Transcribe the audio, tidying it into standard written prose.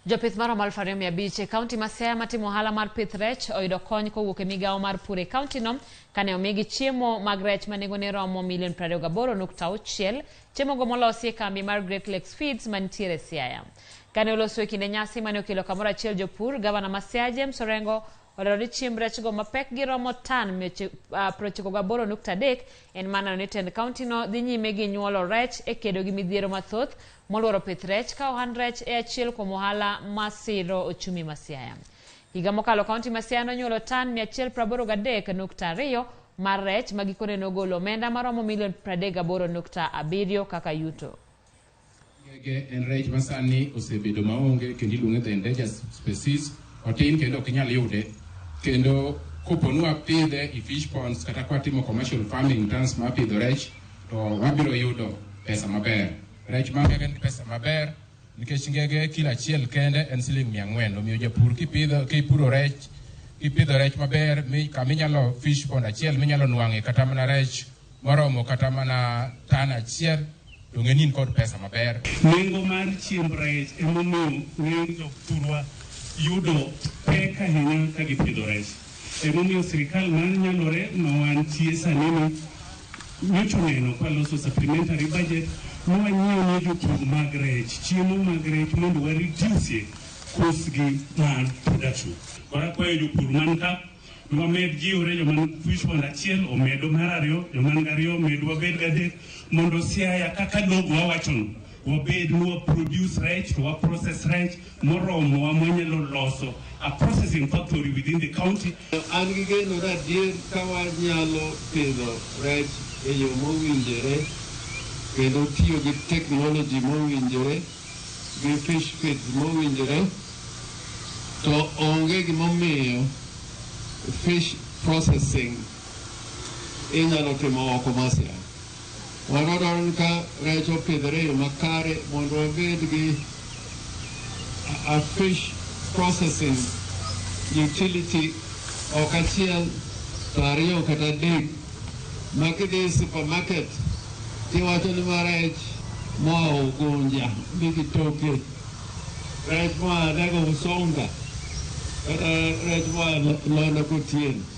Jopith maromo 2,500 e kaunti ma Siaya matimo ohala mar pith rech oyudo kony kowuok e migawo mar pur e kaunti no kane omigi chiemo mag rech ma nengone romo $28.6. Chiemogo molosi e kambi mar Great Lakes Feeds mantiere Siaya. Kane oloso e kinde nyasi mane okelo kamoro achiel jopur, gavana ma Siaya James Orengo olero ni chiemb rechgo mapek gi romo tan 98.3 en mana ni tend kaunti no dhi nyime gi nyuolo rech e kedo gi midhiero mathoth moluoro pith rech ka ohand rech e achiel kuom ohala masiro ochumi ma Siaya. Higa mokalo kaunti ma Siaya nonyuolo tan 183.2 mar rech ma gikone nogolo omenda maromo $38.7 kaka yuto. En rech masani osebedo maonge kendo iluonge the endangered species otin kendo ok inyal yude kendo koponu apidhe e fish ponds kata kwatimo commercial farming tanks ma pidho rech to wabiro yudo pesa maber. Rech mangege en pesa maber nikech ngege kila achiel kende en $400. Omiyo japur kipidho rech maber kama inyalo fish pond achiel minyalo nwang'e kata mana rech moromo kata mana tan achiel to ng'enin kod pesa maber. Nengo mar chiemb rech emomiyo jopurwa yudo pek ahinya ka gipidho rech. Emomiyo sirikal mar nyalore ma wantie sani nyocha oneno kwaloso supplementary budget mwanyiewo ne jopur mag rech chiemo mag rech mondo wa reduce kosgi mar production. Kora kwayo jopur man ka wamed jiwre joman fish pond achiel omedo mar ariyo, joman gariyo omedo wabed gadek mondo Siaya kaka dogo wawachono wabed wa produce rech to wa process rech moromo wa mwanyalo loso a processing factory within the county. An gi geno na adier ka wanyalo pidho rech e yo mowinjore kendo tiyo gi technology mowinjore gi fish feeds mowinjore to onge gimomiyo fish processing inyalo timo oko ma Siaya. Warodon ka rech opidhore yo makare mondo wabed gi a fish processing utility ok achiel to ariyo kata adek ma kidhi supermarket tiwacho ni ma rech moa Ugunja migitoke, rech moa Lego Usonga kata rech moa Lona Kotien.